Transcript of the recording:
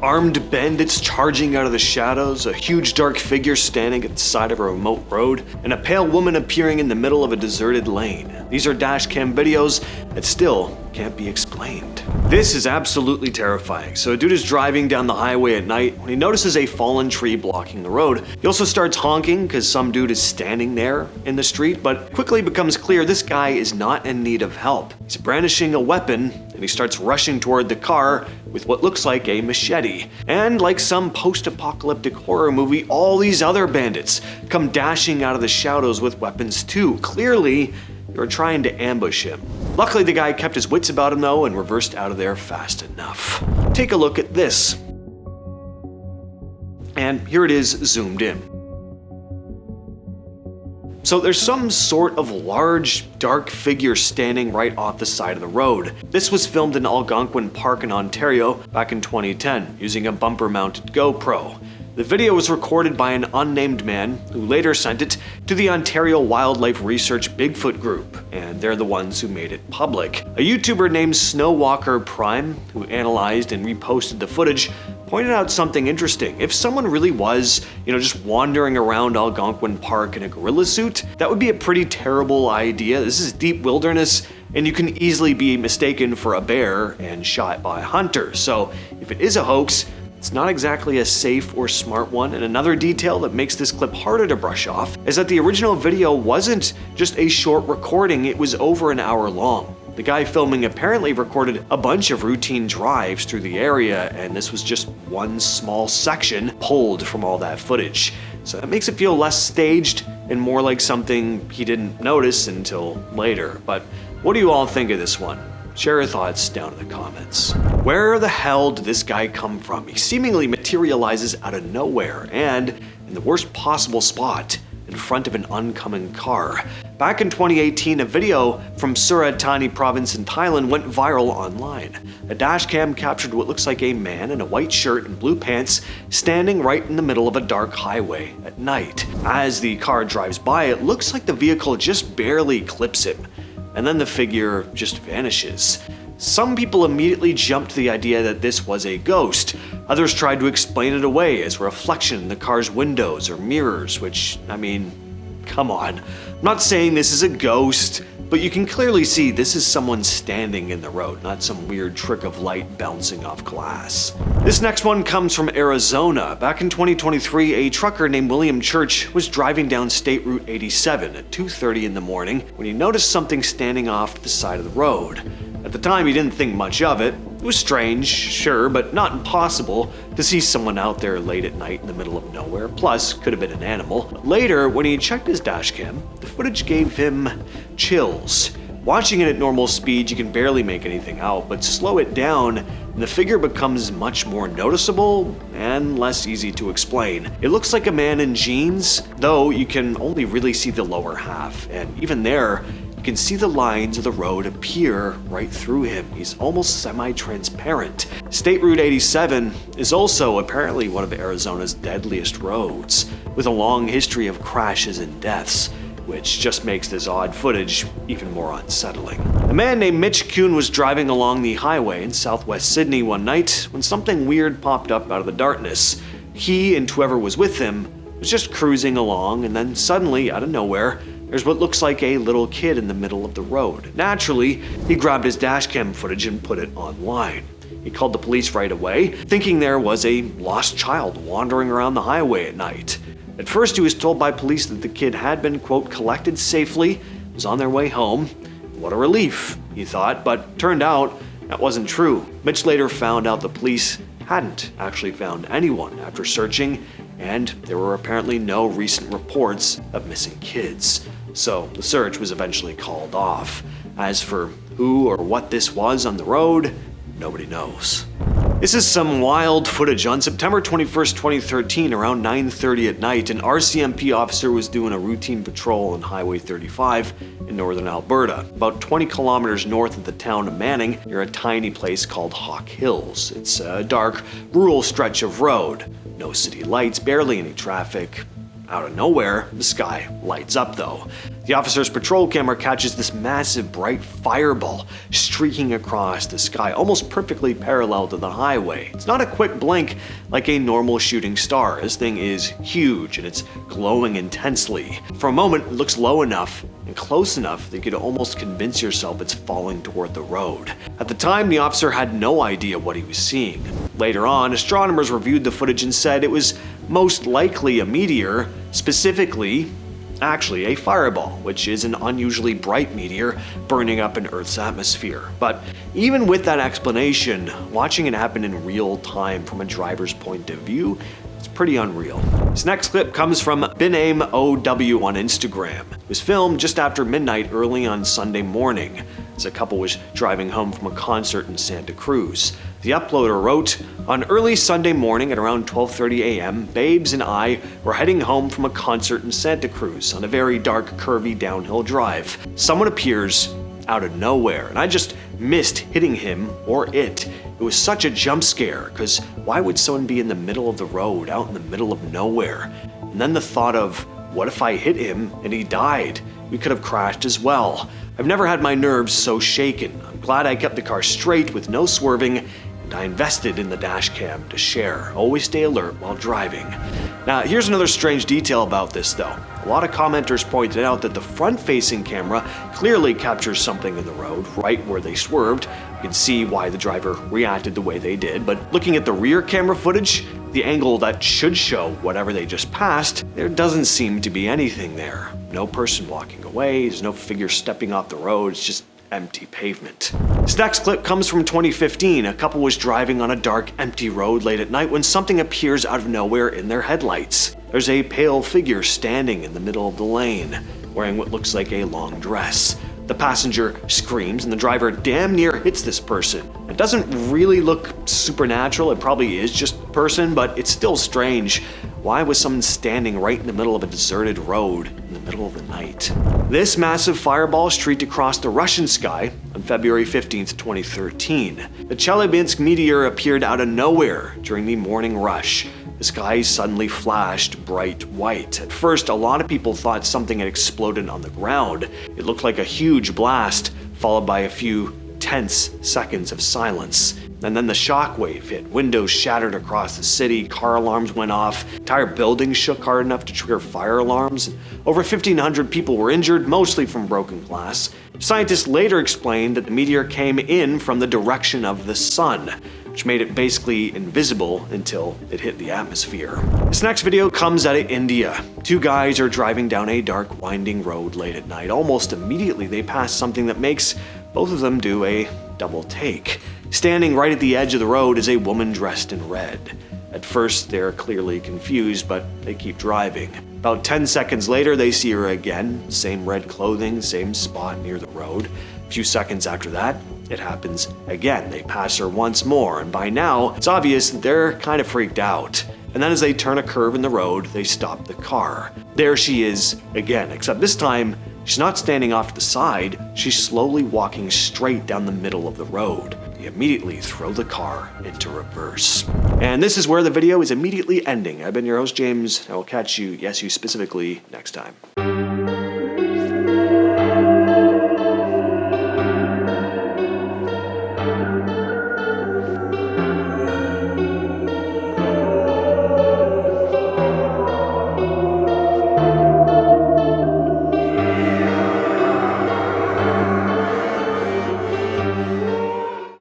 Armed bandits charging out of the shadows, a huge dark figure standing at the side of a remote road, and a pale woman appearing in the middle of a deserted lane. These are dashcam videos that still can't be explained. This is absolutely terrifying. So a dude is driving down the highway at night when he notices a fallen tree blocking the road. He also starts honking because some dude is standing there in the street, but quickly becomes clear this guy is not in need of help. He's brandishing a weapon and he starts rushing toward the car with what looks like a machete. And like some post-apocalyptic horror movie, all these other bandits come dashing out of the shadows with weapons too. Clearly, they were trying to ambush him. Luckily, the guy kept his wits about him though and reversed out of there fast enough. Take a look at this. And here it is zoomed in. So there's some sort of large, dark figure standing right off the side of the road. This was filmed in Algonquin Park in Ontario back in 2010 using a bumper-mounted GoPro. The video was recorded by an unnamed man who later sent it to the Ontario Wildlife Research Bigfoot group, and they're the ones who made it public. A YouTuber named Snowwalker Prime, who analyzed and reposted the footage, pointed out something interesting. If someone really was, just wandering around Algonquin Park in a gorilla suit, that would be a pretty terrible idea. This is deep wilderness, and you can easily be mistaken for a bear and shot by a hunter. So if it is a hoax, it's not exactly a safe or smart one. And another detail that makes this clip harder to brush off is that the original video wasn't just a short recording, it was over an hour long. The guy filming apparently recorded a bunch of routine drives through the area, and this was just one small section pulled from all that footage. So that makes it feel less staged and more like something he didn't notice until later. But what do you all think of this one? Share your thoughts down in the comments. Where the hell did this guy come from? He seemingly materializes out of nowhere and in the worst possible spot, in front of an oncoming car. Back in 2018, a video from Surat Thani province in Thailand went viral online. A dashcam captured what looks like a man in a white shirt and blue pants standing right in the middle of a dark highway at night. As the car drives by, it looks like the vehicle just barely clips him, and then the figure just vanishes. Some people immediately jumped to the idea that this was a ghost. Others tried to explain it away as a reflection in the car's windows or mirrors, which, come on. I'm not saying this is a ghost, but you can clearly see this is someone standing in the road, not some weird trick of light bouncing off glass. This next one comes from Arizona. Back in 2023, a trucker named William Church was driving down State Route 87 at 2:30 in the morning when he noticed something standing off the side of the road. At the time, he didn't think much of it. It was strange, sure, but not impossible to see someone out there late at night in the middle of nowhere. Plus, could have been an animal. But later, when he checked his dashcam, the footage gave him chills. Watching it at normal speed, you can barely make anything out, but slow it down, and the figure becomes much more noticeable and less easy to explain. It looks like a man in jeans, though you can only really see the lower half, and even there, you can see the lines of the road appear right through him. He's almost semi-transparent. State Route 87 is also apparently one of Arizona's deadliest roads, with a long history of crashes and deaths, which just makes this odd footage even more unsettling. A man named Mitch Kuhn was driving along the highway in southwest Sydney one night when something weird popped up out of the darkness. He and whoever was with him was just cruising along, and then suddenly, out of nowhere, there's what looks like a little kid in the middle of the road. Naturally, he grabbed his dashcam footage and put it online. He called the police right away, thinking there was a lost child wandering around the highway at night. At first, he was told by police that the kid had been, quote, collected safely, was on their way home. What a relief, he thought, but turned out that wasn't true. Mitch later found out the police hadn't actually found anyone after searching, and there were apparently no recent reports of missing kids. So the search was eventually called off. As for who or what this was on the road, nobody knows. This is some wild footage. On September 21st, 2013, around 9:30 at night, an RCMP officer was doing a routine patrol on Highway 35 in northern Alberta, about 20 kilometers north of the town of Manning, near a tiny place called Hawk Hills. It's a dark, rural stretch of road. No city lights, barely any traffic. Out of nowhere, the sky lights up though. The officer's patrol camera catches this massive bright fireball streaking across the sky, almost perfectly parallel to the highway. It's not a quick blink like a normal shooting star. This thing is huge and it's glowing intensely. For a moment, it looks low enough and close enough that you could almost convince yourself it's falling toward the road. At the time, the officer had no idea what he was seeing. Later on, astronomers reviewed the footage and said it was most likely a meteor, specifically, actually a fireball, which is an unusually bright meteor burning up in Earth's atmosphere. But even with that explanation, watching it happen in real time from a driver's point of view, it's pretty unreal. This next clip comes from BinAimOW on Instagram. It was filmed just after midnight early on Sunday morning, as a couple was driving home from a concert in Santa Cruz. The uploader wrote, "On early Sunday morning at around 12:30 a.m., Babes and I were heading home from a concert in Santa Cruz on a very dark, curvy downhill drive. Someone appears out of nowhere, and I just missed hitting him or it. It was such a jump scare, because why would someone be in the middle of the road, out in the middle of nowhere? And then the thought of, what if I hit him and he died? We could have crashed as well. I've never had my nerves so shaken. I'm glad I kept the car straight with no swerving, and I invested in the Dashcam to share. Always stay alert while driving." Now, here's another strange detail about this though. A lot of commenters pointed out that the front-facing camera clearly captures something in the road, right where they swerved. You can see why the driver reacted the way they did, but looking at the rear camera footage, the angle that should show whatever they just passed, there doesn't seem to be anything there. No person walking away, there's no figure stepping off the road, it's just empty pavement. This next clip comes from 2015. A couple was driving on a dark, empty road late at night when something appears out of nowhere in their headlights. There's a pale figure standing in the middle of the lane, wearing what looks like a long dress. The passenger screams and the driver damn near hits this person. It doesn't really look supernatural, it probably is just a person, but it's still strange. Why was someone standing right in the middle of a deserted road in the middle of the night? This massive fireball streaked across the Russian sky on February 15th, 2013. The Chelyabinsk meteor appeared out of nowhere during the morning rush. The sky suddenly flashed bright white. At first, a lot of people thought something had exploded on the ground. It looked like a huge blast, followed by a few tense seconds of silence. And then the shockwave hit. Windows shattered across the city, car alarms went off, entire buildings shook hard enough to trigger fire alarms. Over 1,500 people were injured, mostly from broken glass. Scientists later explained that the meteor came in from the direction of the sun, which made it basically invisible until it hit the atmosphere. This next video comes out of India. Two guys are driving down a dark, winding road late at night. Almost immediately, they pass something that makes both of them do a double take. Standing right at the edge of the road is a woman dressed in red. At first, they're clearly confused, but they keep driving. About 10 seconds later, they see her again. Same red clothing, same spot near the road. A few seconds after that, it happens again. They pass her once more, and by now, it's obvious that they're kind of freaked out. And then as they turn a curve in the road, they stop the car. There she is again, except this time, she's not standing off to the side, she's slowly walking straight down the middle of the road. They immediately throw the car into reverse. And this is where the video is immediately ending. I've been your host, James. I will catch you, yes, you specifically, next time.